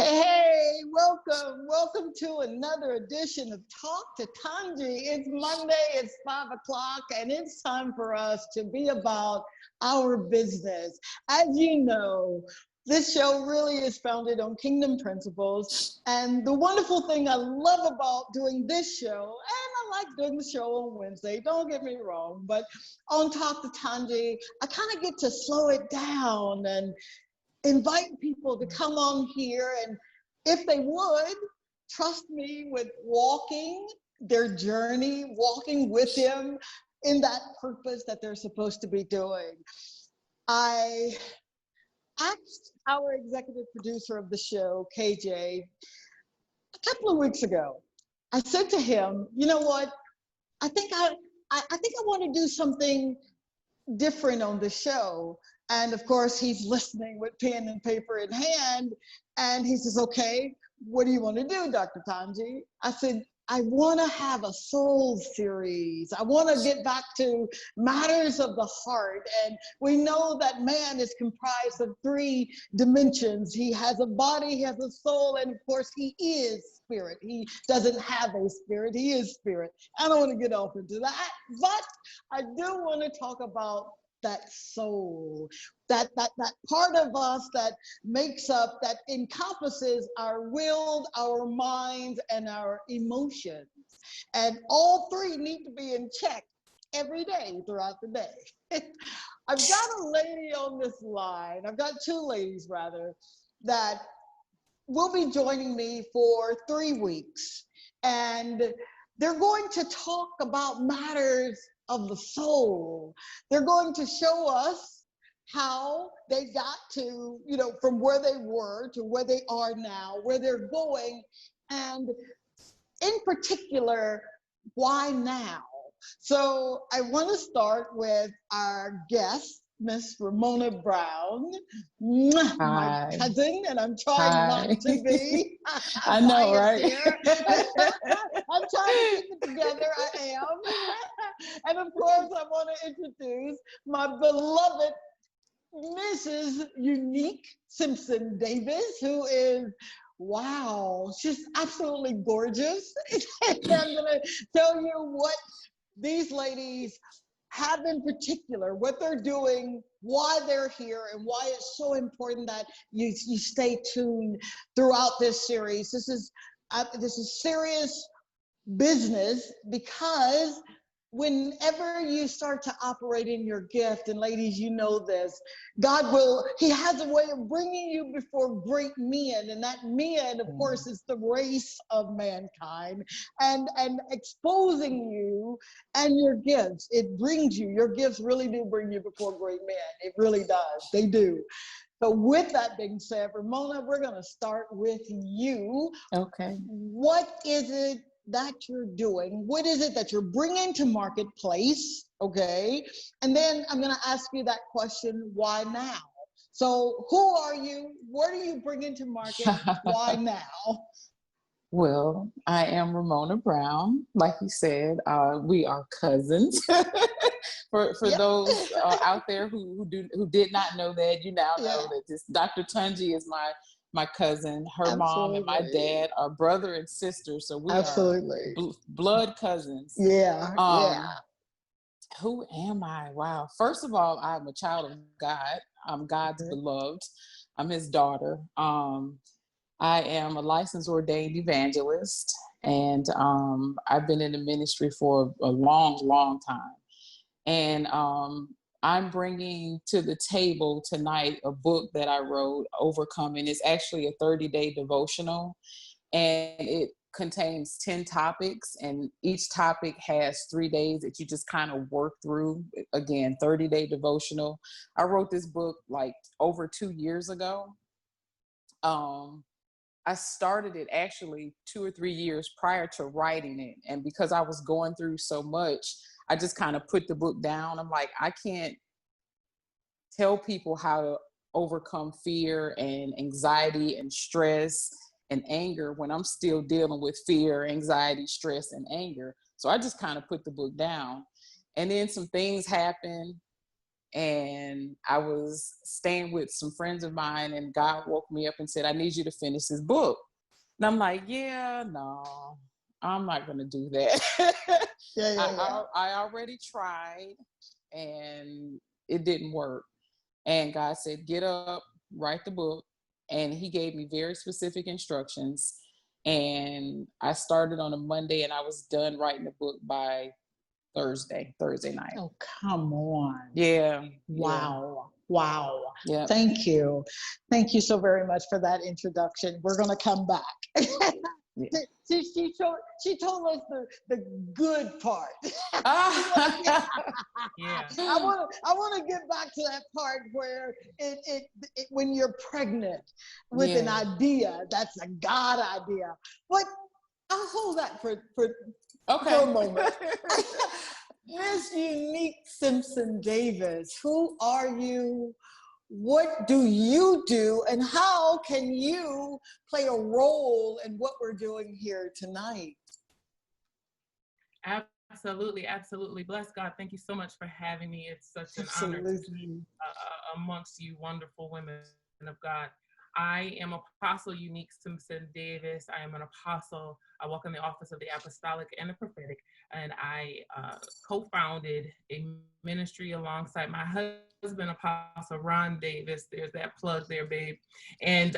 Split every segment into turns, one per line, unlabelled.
Hey, welcome to another edition of Talk to Tongie. It's Monday, it's 5 o'clock, and it's time for us to be about our business. As you know, this show really is founded on kingdom principles, and the wonderful thing I love about doing this show, and I like doing the show on Wednesday, don't get me wrong, but on Talk to Tongie, I kind of get to slow it down and invite people to come on here and, if they would, trust me with walking their journey, walking with them in that purpose that they're supposed to be doing. I asked our executive producer of the show, KJ, a couple of weeks ago. I said to him, you know what? I think I want to do something different on the show. And of course, he's listening with pen and paper in hand. And he says, okay, what do you want to do, Dr. Tongie? I said, I want to have a soul series. I want to get back to matters of the heart. And we know that man is comprised of 3 dimensions. He has a body, he has a soul, and of course, he is spirit. He doesn't have a spirit, he is spirit. I don't want to get off into that, but I do want to talk about that soul, that part of us that makes up, that encompasses our will, our minds, and our emotions. And all 3 need to be in check every day throughout the day. I've got a lady on this line, I've got 2 ladies rather, that will be joining me for 3 weeks. And they're going to talk about matters of the soul. They're going to show us how they got to, from where they were to where they are now, where they're going, and in particular, why now? So I want to start with our guest, Miss Ramona Brown, my cousin, and I'm trying not to be.
I know, right?
I'm trying to keep it together. I am. And of course, I want to introduce my beloved Mrs. Unique Simpson Davis, who is, wow, she's absolutely gorgeous. And I'm going to tell you what these ladies have in particular, what they're doing, why they're here, and why it's so important that you stay tuned throughout this series. This is serious business, because whenever you start to operate in your gift, and ladies, you know this, he has a way of bringing you before great men, and that men, of course, is the race of mankind, and exposing you and your gifts. Your gifts really do bring you before great men. It really does. They do. So with that being said, Ramona, we're going to start with you.
Okay.
What is it that you're doing? What is it that you're bringing to marketplace? Okay. And then I'm going to ask you that question, why now? So who are you? What are you bringing to market? Why now?
Well, I am Ramona Brown. Like you said, we are cousins. For those out there who did not know that, you now know that this Dr. Tongie is my cousin. Her mom and my dad are brother and sister, so we are blood cousins. Who am I? Wow. First of all, I'm a child of God. I'm God's beloved. I'm his daughter. I am a licensed ordained evangelist, and I've been in the ministry for a long time. And I'm bringing to the table tonight a book that I wrote, Overcoming. It's actually a 30-day devotional, and it contains 10 topics, and each topic has 3 days that you just kind of work through. Again, 30-day devotional. I wrote this book like over 2 years ago. I started it actually 2 or 3 years prior to writing it. And because I was going through so much, I just kind of put the book down. I'm like, I can't tell people how to overcome fear and anxiety and stress and anger when I'm still dealing with fear, anxiety, stress, and anger. So I just kind of put the book down. And then some things happened. and I was staying with some friends of mine, and God woke me up and said, I need you to finish this book. And I'm like, yeah, no, I'm not going to do that. I already tried and it didn't work. And God said, get up, write the book. And he gave me very specific instructions. And I started on a Monday and I was done writing the book by Thursday night.
Oh, come on.
Yeah.
Wow. Wow.
Yeah.
Thank you. Thank you so very much for that introduction. We're going to come back.
Yeah.
She told us the good part.
Yeah.
I want to get back to that part where it when you're pregnant with an idea, that's a God idea. But I'll hold that for a moment. Miss Unique Simpson Davis, who are you? What do you do? And how can you play a role in what we're doing here tonight?
Absolutely, absolutely. Bless God. Thank you so much for having me. It's such an honor to be amongst you wonderful women of God. I am Apostle Unique Simpson Davis. I am an apostle. I walk in the office of the apostolic and the prophetic, and I co-founded a ministry alongside my husband, Apostle Ron Davis. There's that plug there, babe. And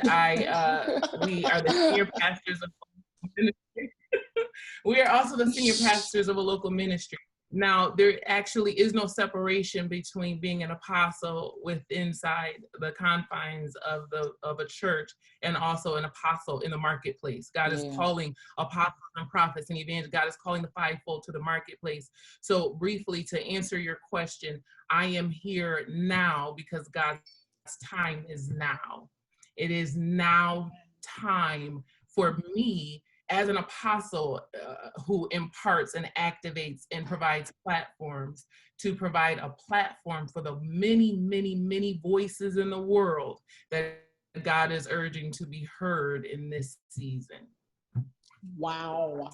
we are the senior pastors of ministry. We are also the senior pastors of a local ministry. Now, there actually is no separation between being an apostle inside the confines of a church and also an apostle in the marketplace. God is calling apostles and prophets and evangelists. God is calling the fivefold to the marketplace. So briefly, to answer your question, I am here now because God's time is now. It is now time for me as an apostle who imparts and activates and provides platforms, to provide a platform for the many, many, many voices in the world that God is urging to be heard in this season.
Wow.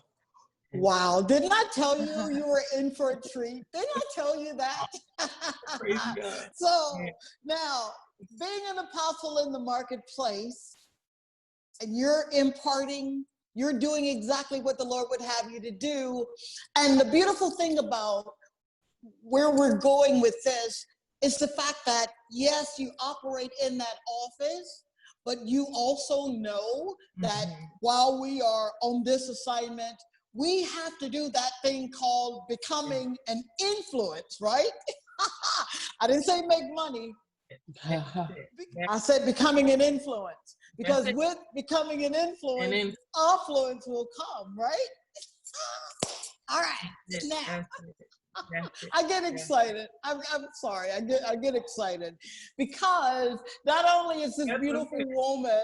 Wow. Didn't I tell you you were in for a treat? Didn't I tell you that?
Praise God.
So now, being an apostle in the marketplace, and you're imparting, you're doing exactly what the Lord would have you to do. And the beautiful thing about where we're going with this is the fact that, yes, you operate in that office, but you also know that while we are on this assignment, we have to do that thing called becoming an influence, right? I didn't say make money. I said becoming an influence. Because with becoming an influence, affluence will come, right? All right, now. I get excited. I'm sorry. I get excited because not only is this beautiful woman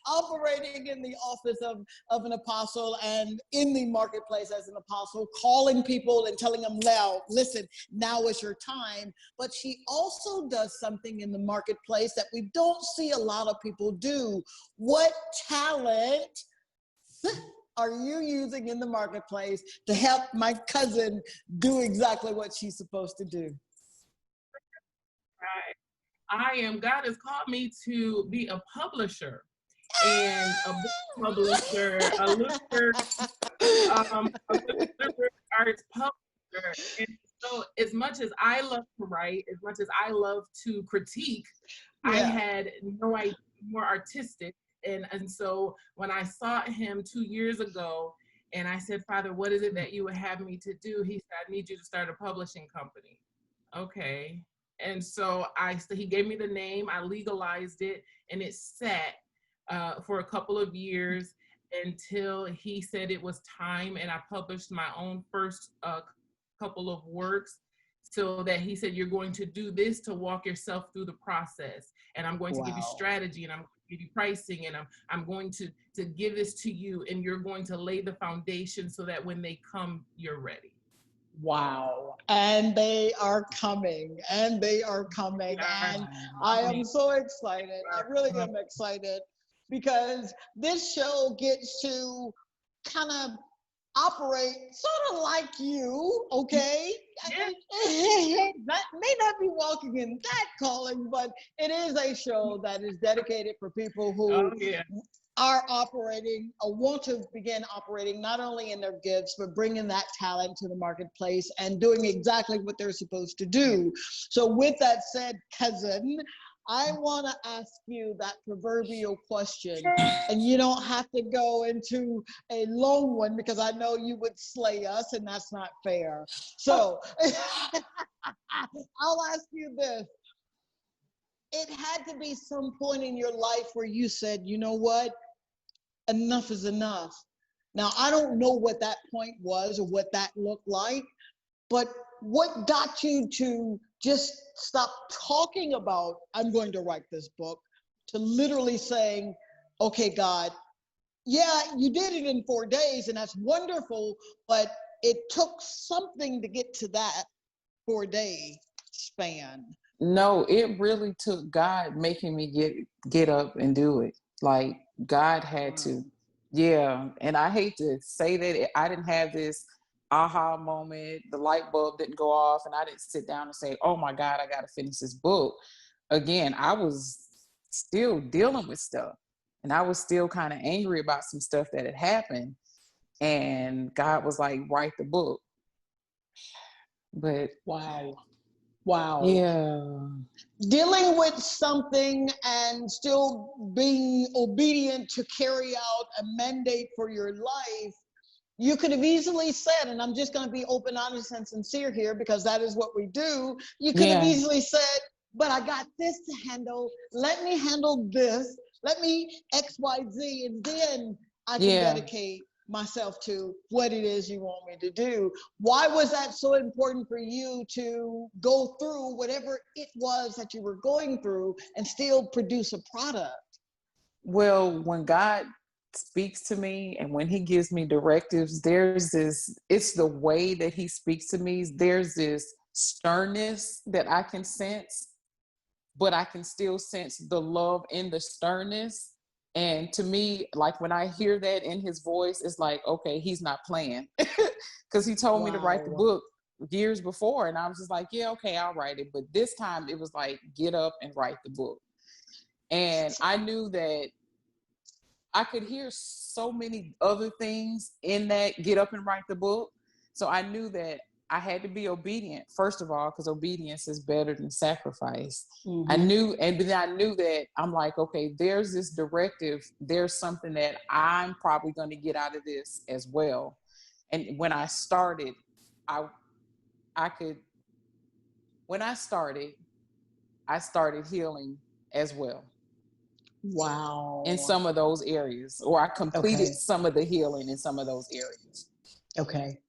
operating in the office of an apostle and in the marketplace as an apostle, calling people and telling them, now, listen, now is your time. But she also does something in the marketplace that we don't see a lot of people do. What talent are you using in the marketplace to help my cousin do exactly what she's supposed to do?
Right. God has called me to be a publisher and a book publisher, a literature arts publisher. And so as much as I love to write, as much as I love to critique, I had no idea more artistic. And so when I sought him 2 years ago and I said, Father, what is it that you would have me to do? He said, I need you to start a publishing company. Okay. And so he gave me the name, I legalized it, and it sat for a couple of years until he said it was time, and I published my own first couple of works. So that he said, you're going to do this to walk yourself through the process. And I'm going to give you strategy, and I'm going to give you pricing, and I'm going to give this to you, and you're going to lay the foundation so that when they come, you're ready.
Wow. And they are coming, and they are coming. And I am so excited. I really am excited because this show gets to kind of operate sort of like you, okay?
Yeah.
That may not be walking in that calling, but it is a show that is dedicated for people who
Oh, yeah.
are operating or want to begin operating not only in their gifts, but bringing that talent to the marketplace and doing exactly what they're supposed to do. So with that said, cousin, I want to ask you that proverbial question, and you don't have to go into a long one because I know you would slay us, and that's not fair. So I'll ask you this. It had to be some point in your life where you said, you know what? Enough is enough. Now, I don't know what that point was or what that looked like, but what got you to just stop talking about, I'm going to write this book, to literally saying, okay, God, yeah, you did it in 4 days and that's wonderful, but it took something to get to that 4-day span.
No, it really took God making me get up and do it. Like God had to. Yeah. And I hate to say that I didn't have this aha moment, the light bulb didn't go off, and I didn't sit down and say, oh my God, I got to finish this book. Again, I was still dealing with stuff, and I was still kind of angry about some stuff that had happened. And God was like, write the book. But
Wow.
yeah.
Dealing with something and still being obedient to carry out a mandate for your life, you could have easily said, and I'm just going to be open, honest, and sincere here because that is what we do. You could have easily said, but I got this to handle. Let me handle this. Let me X, Y, Z, and then I can dedicate myself to what it is you want me to do. Why was that so important for you to go through whatever it was that you were going through and still produce a product?
Well, when God speaks to me and when he gives me directives, there's this, it's the way that he speaks to me. There's this sternness that I can sense, but I can still sense the love in the sternness. And to me, like when I hear that in his voice, it's like, okay, he's not playing. Because he told me to write the book years before. And I was just like, yeah, okay, I'll write it. But this time it was like, get up and write the book. And I knew that I could hear so many other things in that get up and write the book. So I knew that I had to be obedient, first of all, because obedience is better than sacrifice. Mm-hmm. I knew that I'm like, okay, there's this directive. There's something that I'm probably going to get out of this as well. And when I started, I started healing as well.
Wow.
In some of those areas, or I completed some of the healing in some of those areas.
Okay.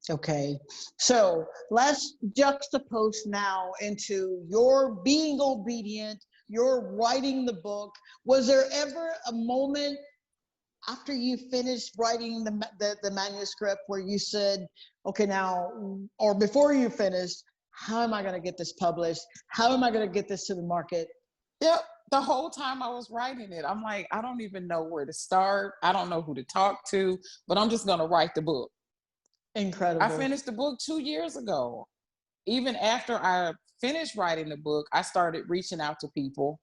So let's juxtapose now into your being obedient, your writing the book. Was there ever a moment after you finished writing the manuscript where you said, okay, now, or before you finished, how am I going to get this published? How am I going to get this to the market?
Yep. The whole time I was writing it, I'm like, I don't even know where to start. I don't know who to talk to, but I'm just going to write the book.
Incredible.
I finished the book 2 years ago. Even after I finished writing the book, I started reaching out to people,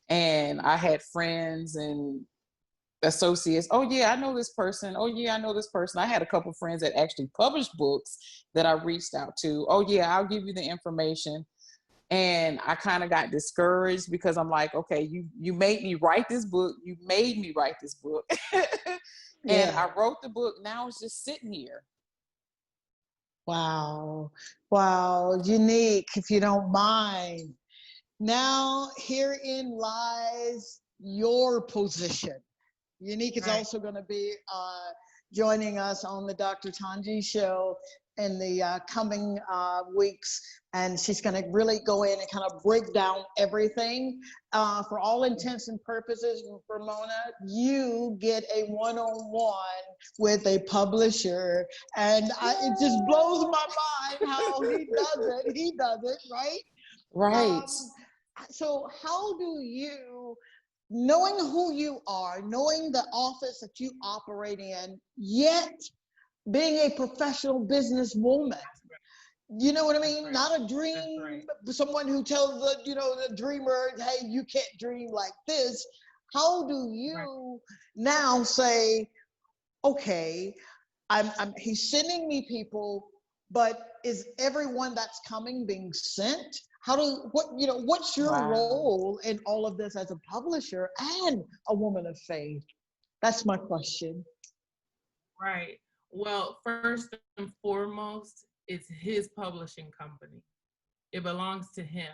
and I had friends and associates. Oh yeah, I know this person. Oh yeah, I know this person. I had a couple of friends that actually published books that I reached out to. Oh yeah, I'll give you the information. And I kind of got discouraged because I'm like, okay, you made me write this book. You made me write this book. And I wrote the book. Now it's just sitting here.
Wow. Unique, if you don't mind. Now, herein lies your position. Unique is also going to be joining us on the Dr. Tongie Show in the coming weeks. And she's going to really go in and kind of break down everything. For all intents and purposes, Ramona, you get a one-on-one with a publisher. And it just blows my mind how he does it. He does it, right?
Right.
So how do you, knowing who you are, knowing the office that you operate in, yet being a professional businesswoman. You know what I mean?
Right.
Not a dream,
Right.
someone who tells the dreamer, hey, you can't dream like this. How do you now say, okay, he's sending me people, but is everyone that's coming being sent? What's your role in all of this as a publisher and a woman of faith? That's my question.
Right. Well, first and foremost, it's his publishing company. It belongs to him.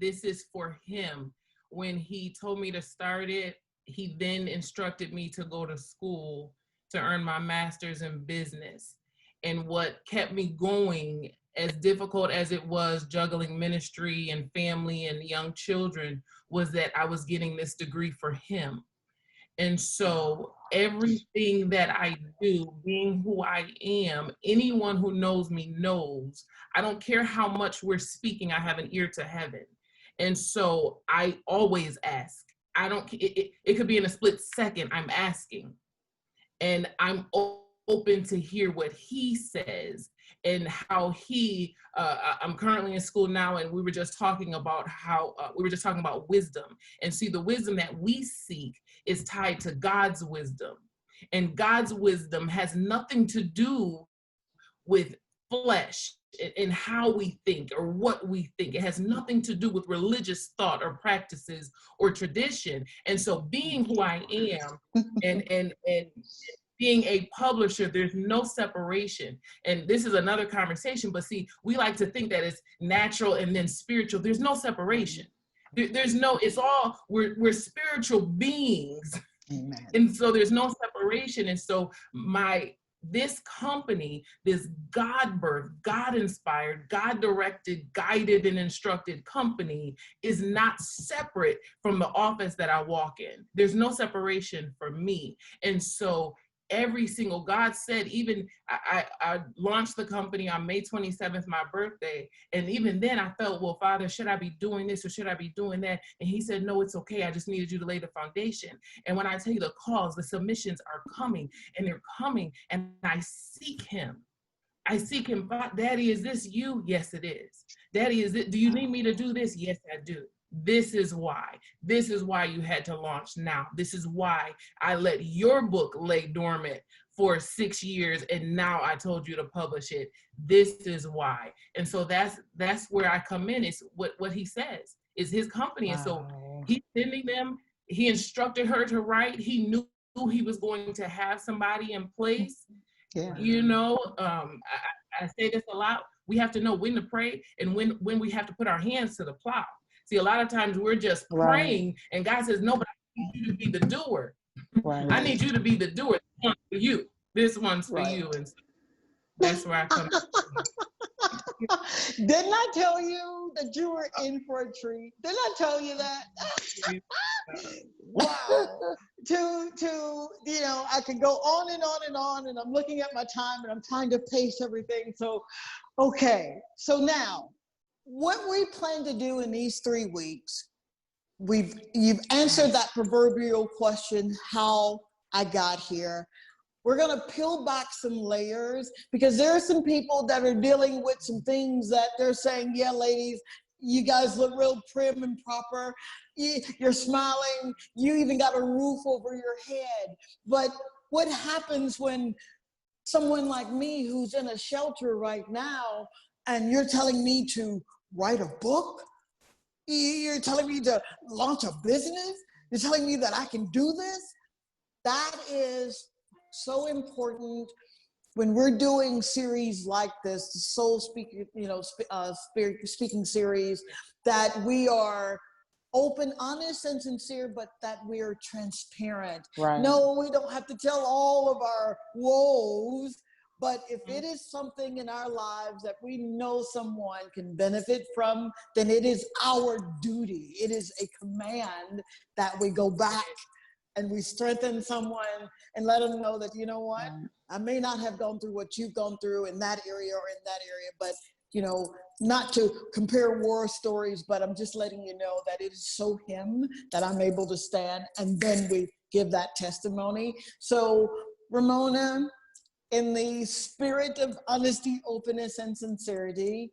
This is for him. When he told me to start it, he then instructed me to go to school to earn my master's in business. And what kept me going, as difficult as it was juggling ministry and family and young children, was that I was getting this degree for him. And so everything that I do, being who I am, anyone who knows me knows, I don't care how much we're speaking, I have an ear to heaven. And so I always ask. It could be in a split second, I'm asking. And I'm open to hear what he says and how I'm currently in school now, and we were just talking about wisdom. And see, the wisdom that we seek is tied to God's wisdom. And God's wisdom has nothing to do with flesh and how we think or what we think. It has nothing to do with religious thought or practices or tradition. And so being who I am and being a publisher, there's no separation. And this is another conversation, but see, we like to think that it's natural and then spiritual. There's no separation. We're spiritual beings.
Amen.
And so there's no separation. And so this company, this God-birthed, God-inspired, God-directed, guided, and instructed company is not separate from the office that I walk in. There's no separation for me. And so God said, even I launched the company on May 27th, my birthday. And even then I felt, well, Father, should I be doing this or should I be doing that? And he said, no, it's okay. I just needed you to lay the foundation. And when I tell you the calls, the submissions are coming, and they're coming, and I seek him. Daddy, is this you? Yes, it is. Daddy, do you need me to do this? Yes, I do. This is why you had to launch now. This is why I let your book lay dormant for 6 years, and now I told you to publish it. This is why. And so that's where I come in. It's what he says is his company. Wow. And so he's sending them. He instructed her to write. He knew he was going to have somebody in place. Yeah. I say this a lot. We have to know when to pray and when we have to put our hands to the plow. See, a lot of times we're just praying, and God says, no, but I need you to be the doer. Right. I need you to be the doer. This one's for you. This one's for you. And so that's where I come in.
Didn't I tell you that you were in for a treat? Didn't I tell you that? Wow. I could go on and on and on, and I'm looking at my time, and I'm trying to pace everything. So, okay. So now, what we plan to do in these 3 weeks, you've answered that proverbial question, how I got here. We're going to peel back some layers, because there are some people that are dealing with some things that they're saying, yeah, ladies, you guys look real prim and proper. You're smiling. You even got a roof over your head. But what happens when someone like me, who's in a shelter right now, and you're telling me to write a book? You're telling me to launch a business? You're telling me that I can do this? That is so important when we're doing series like this, the Soul Speaking, speaking series, that we are open, honest, and sincere, but that we are transparent. Right. No, we don't have to tell all of our woes. But if it is something in our lives that we know someone can benefit from, then it is our duty. It is a command that we go back and we strengthen someone and let them know that, you know what, I may not have gone through what you've gone through in that area or in that area, but, not to compare war stories, but I'm just letting you know that it is so him that I'm able to stand, and then we give that testimony. So, Ramona, in the spirit of honesty, openness, and sincerity,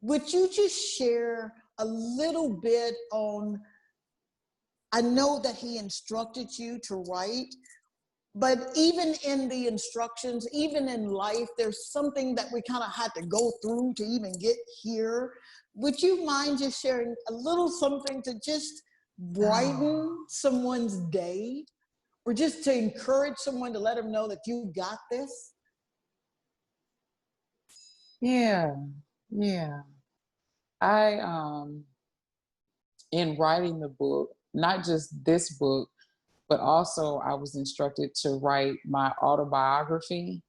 would you just share a little bit on, I know that he instructed you to write, but even in the instructions, even in life, there's something that we kind of had to go through to even get here. Would you mind just sharing a little something to just brighten someone's day, or just to encourage someone, to let them know that you got this?
Yeah. I in writing the book, not just this book, but also I was instructed to write my autobiography.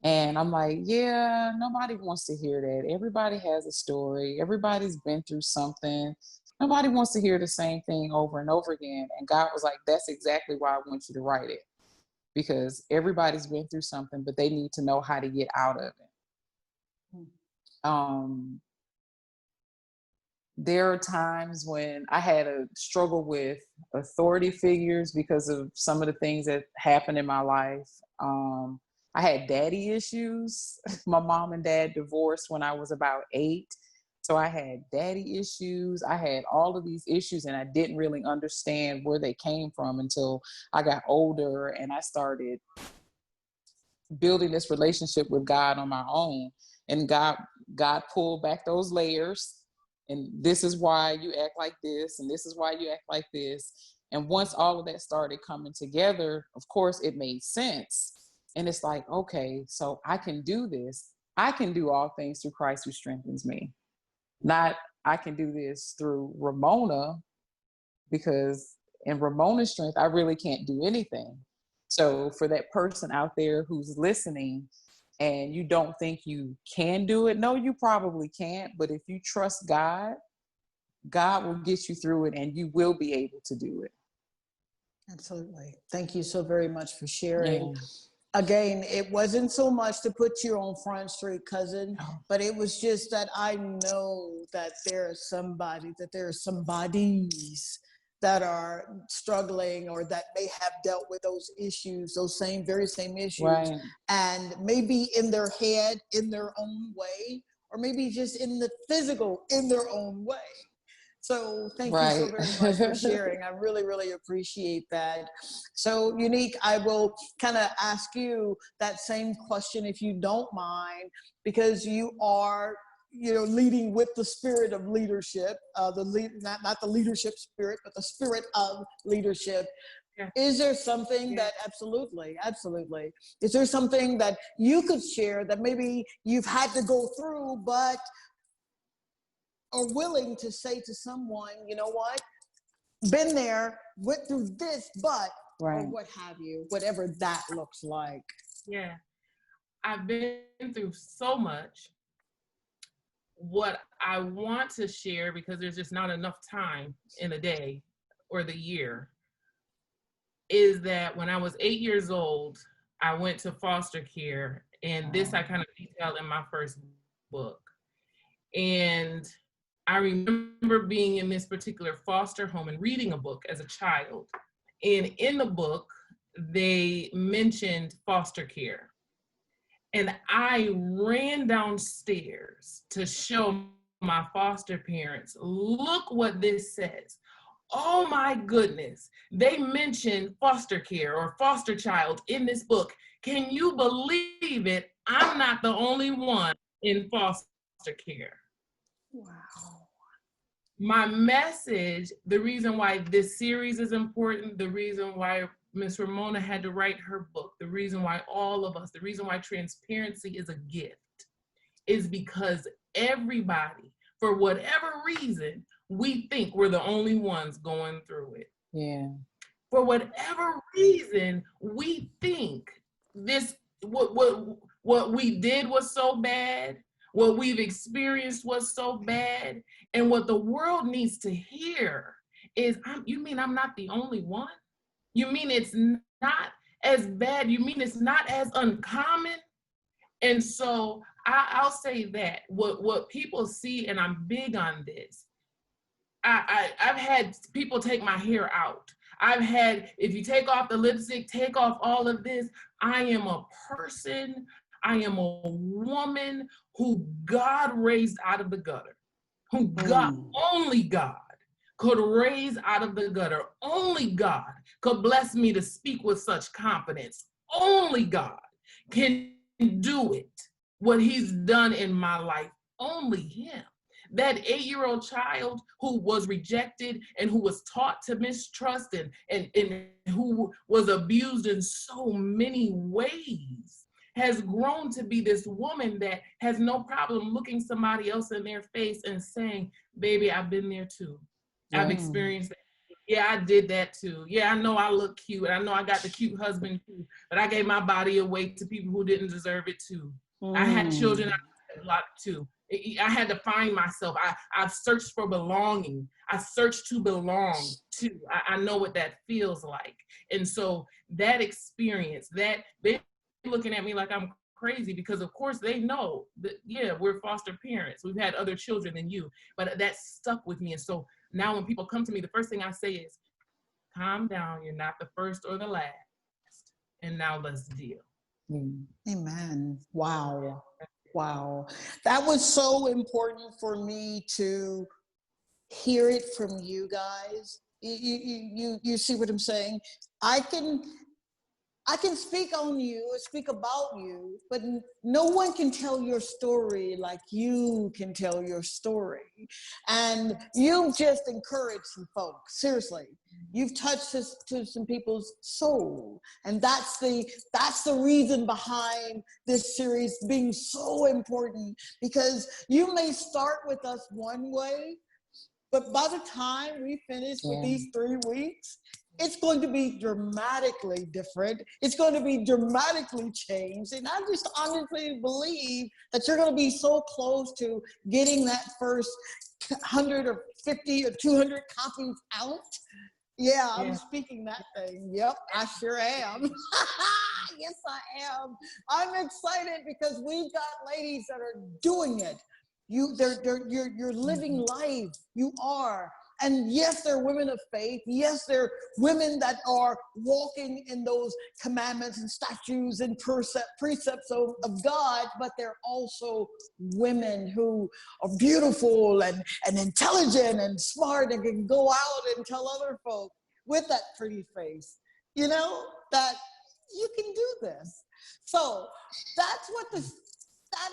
And I'm like, yeah, nobody wants to hear that. Everybody has a story. Everybody's been through something. Nobody wants to hear the same thing over and over again. And God was like, that's exactly why I want you to write it. Because everybody's been through something, but they need to know how to get out of it. There are times when I had a struggle with authority figures because of some of the things that happened in my life. I had daddy issues. My mom and dad divorced when I was about 8. So I had daddy issues. I had all of these issues, and I didn't really understand where they came from until I got older and I started building this relationship with God on my own. And God pulled back those layers. And this is why you act like this, and this is why you act like this. And once all of that started coming together, of course, it made sense. And it's like, okay, so I can do this. I can do all things through Christ who strengthens me. Not I can do this through Ramona, because in Ramona's strength, I really can't do anything. So for that person out there who's listening, and you don't think you can do it, no, you probably can't. But if you trust God, God will get you through it, and you will be able to do it.
Absolutely. Thank you so very much for sharing.
Yeah.
Again, it wasn't so much to put you on Front Street, cousin, but it was just that I know that there are somebodies that are struggling, or that may have dealt with those issues, those very same issues,
right.
And maybe in their head, in their own way, or maybe just in the physical, in their own way. So thank you so very much for sharing. I really, really appreciate that. So Unique, I will kind of ask you that same question, if you don't mind, because you are, leading with the spirit of leadership, not the leadership spirit, but the spirit of leadership.
Yeah.
Is there something that, absolutely. Is there something that you could share that maybe you've had to go through, but are willing to say to someone, you know what, been there, went through this, but, or what have you, whatever that looks like?
Yeah, I've been through so much. What I want to share, because there's just not enough time in a day or the year, is that when I was 8 years old, I went to foster care, and this I kind of detailed in my first book. And I remember being in this particular foster home and reading a book as a child. And in the book, they mentioned foster care. And I ran downstairs to show my foster parents, look what this says. Oh my goodness, they mentioned foster care or foster child in this book. Can you believe it? I'm not the only one in foster care.
Wow.
My message, the reason why this series is important, the reason why Miss Ramona had to write her book, the reason why all of us, the reason why transparency is a gift, is because everybody, for whatever reason, we think we're the only ones going through it.
Yeah.
For whatever reason, we think this, what we did was so bad, what we've experienced was so bad, and what the world needs to hear is, you mean I'm not the only one? You mean it's not as bad? You mean it's not as uncommon? And so I'll say that what people see, and I'm big on this, I've had people take my hair out. I've had, if you take off the lipstick, take off all of this, I am a person, I am a woman who God raised out of the gutter, who God, only God could raise out of the gutter. Only God could bless me to speak with such confidence. Only God can do it, what he's done in my life. Only him. That 8-year-old child who was rejected and who was taught to mistrust and who was abused in so many ways has grown to be this woman that has no problem looking somebody else in their face and saying, baby, I've been there too. I've experienced that. Yeah, I did that too. Yeah, I know I look cute. I know I got the cute husband too, but I gave my body away to people who didn't deserve it too. I had children I had a lot too. I had to find myself. I've searched for belonging. I searched to belong too. I know what that feels like. And so that experience, that they're looking at me like I'm crazy because of course they know that, yeah, we're foster parents. We've had other children than you, but that stuck with me. And so now when people come to me, the first thing I say is, calm down. You're not the first or the last. And now let's deal.
Amen. Wow. Wow. That was so important for me to hear it from you guys. You see what I'm saying? I can speak on you, speak about you, but no one can tell your story like you can tell your story. And you've just encouraged some folks, seriously. You've touched to some people's soul. And that's the reason behind this series being so important, because you may start with us one way, but by the time we finish with these 3 weeks, it's going to be dramatically different. It's going to be dramatically changed. And I just honestly believe that you're going to be so close to getting that first 100 or 50 or 200 copies out. Yeah, I'm speaking that thing. Yep, I sure am. Yes, I am. I'm excited because we've got ladies that are doing it. You're living life. You are. And yes, they're women of faith. Yes, they're women that are walking in those commandments and statutes and precepts of God, but they're also women who are beautiful and intelligent and smart and can go out and tell other folk with that pretty face, you know, that you can do this. So that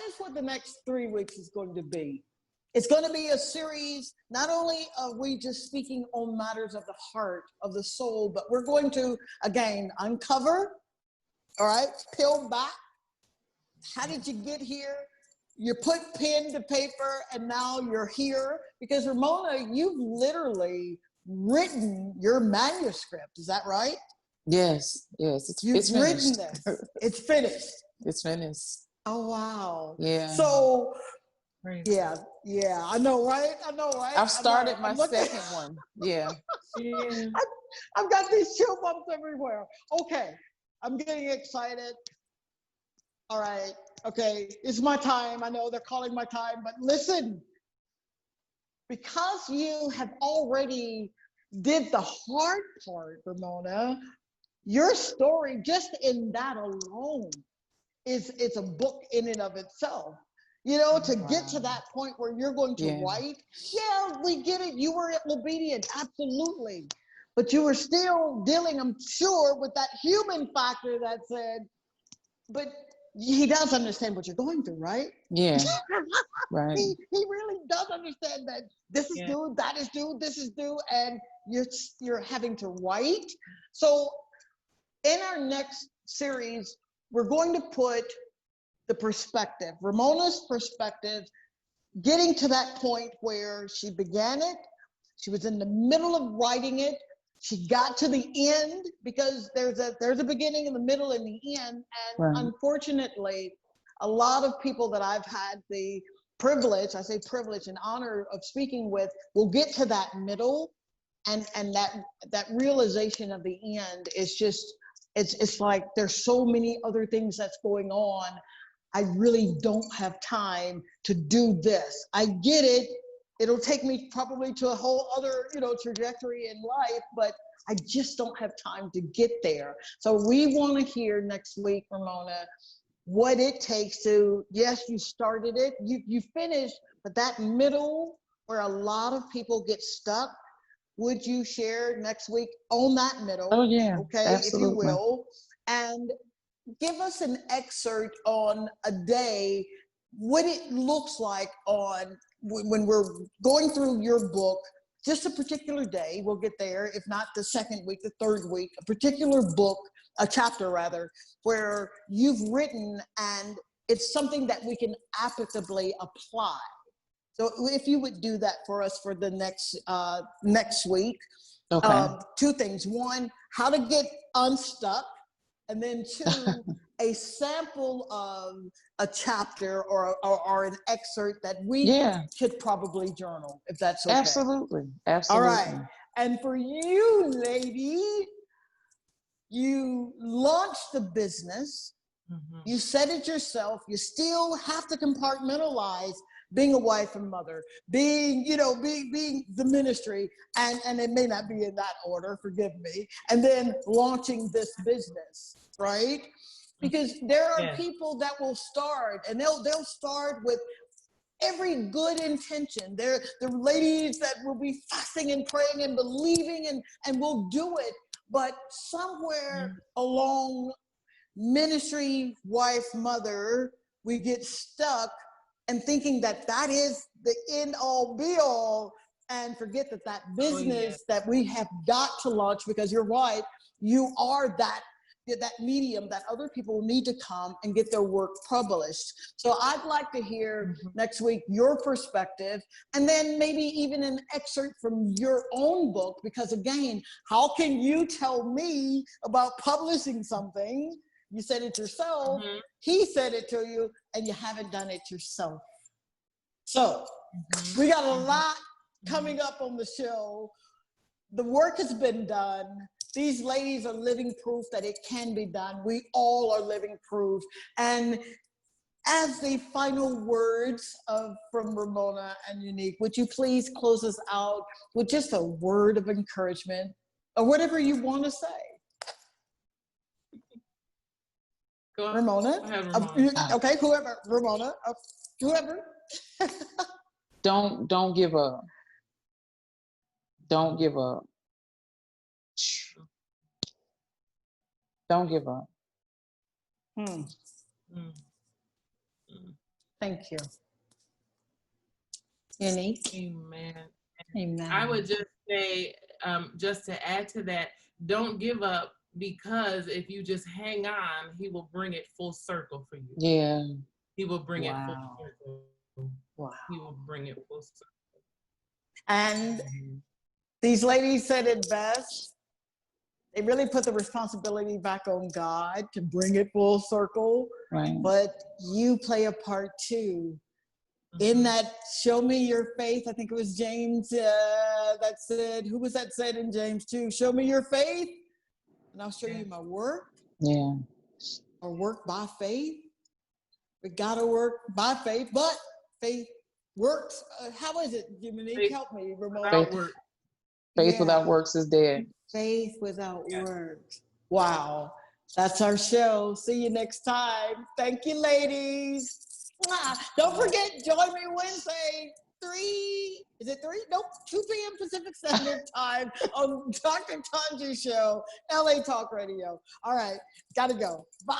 is what the next 3 weeks is going to be. It's going to be a series, not only are we just speaking on matters of the heart, of the soul, but we're going to, again, uncover, all right, peel back. How did you get here? You put pen to paper and now you're here. Because Ramona, you've literally written your manuscript. Is that right?
Yes. It's finished.
This. It's finished.
It's finished.
Oh, wow.
Yeah.
So, yeah, I know, right?
I've started my second one. Yeah.
I've got these chill bumps everywhere. Okay, I'm getting excited. All right, okay, it's my time. I know they're calling my time, but listen, because you have already did the hard part, Ramona, your story, just in that alone, it's a book in and of itself. You know, to get to that point where you're going to write, we get it. You were obedient, absolutely. But you were still dealing, I'm sure, with that human factor that said, but he does understand what you're going through, right?
Yeah, right.
He really does understand that this is due, that is due, this is due, and you're having to write. So in our next series, we're going to put the perspective, Ramona's perspective, getting to that point where she began it, she was in the middle of writing it, she got to the end, because there's a beginning in the middle and the end, and unfortunately, a lot of people that I've had the privilege, I say privilege and honor of speaking with, will get to that middle, and that realization of the end is just, it's like there's so many other things that's going on. I really don't have time to do this. I get it. It'll take me probably to a whole other, trajectory in life, but I just don't have time to get there. So we want to hear next week, Ramona, what it takes to, yes, you started it, you finished, but that middle where a lot of people get stuck, would you share next week on that middle?
Oh yeah,
okay,
absolutely.
if you will, and give us an excerpt on a day, what it looks like on when we're going through your book, just a particular day, we'll get there, if not the second week, the third week, a particular book, a chapter rather, where you've written and it's something that we can applicably apply. So if you would do that for us for the next week.
Okay.
Two things. One, how to get unstuck. And then two, a sample of a chapter or an excerpt that we could probably journal, if that's okay.
Absolutely. Absolutely.
All right. And for you, lady, you launched the business. Mm-hmm. You said it yourself. You still have to compartmentalize being a wife and mother, being the ministry, and it may not be in that order, forgive me, and then launching this business, right? Because there are people that will start, and they'll start with every good intention. They're the ladies that will be fasting and praying and believing and will do it, but somewhere along ministry, wife, mother, we get stuck and thinking that is the end all be all, and forget that business that we have got to launch, because you're right, you are that medium that other people need to come and get their work published. So I'd like to hear next week your perspective, and then maybe even an excerpt from your own book, because again, how can you tell me about publishing something? You said it yourself, he said it to you, and you haven't done it yourself. So we got a lot coming up on the show. The work has been done. These ladies are living proof that it can be done. We all are living proof. And as the final words from Ramona and Unique, would you please close us out with just a word of encouragement or whatever you want to say? Ramona? Okay, whoever. Ramona. Whoever.
Don't give up. Don't give up. Don't give up.
Thank you. Unique.
Amen.
Amen.
I would just say, just to add to that, don't give up, because if you just hang on, he will bring it full circle for you.
Yeah.
He will bring it full circle.
Wow.
He will bring it full circle.
And these ladies said it best. They really put the responsibility back on God to bring it full circle.
Right.
But you play a part too. In that, show me your faith. I think it was James that said, who was that said in James 2? Show me your faith, and I'll show you my work.
Yeah.
Or work by faith. We gotta work by faith, but faith works. How is it, Jiminy? Help me, Ramona.
Faith without works is dead.
Faith without works. Wow. That's our show. See you next time. Thank you, ladies. Don't forget, join me Wednesday, 3, is it 3? Nope, 2 p.m. Pacific Standard Time on Dr. Tongie Show, LA Talk Radio. All right, gotta go. Bye.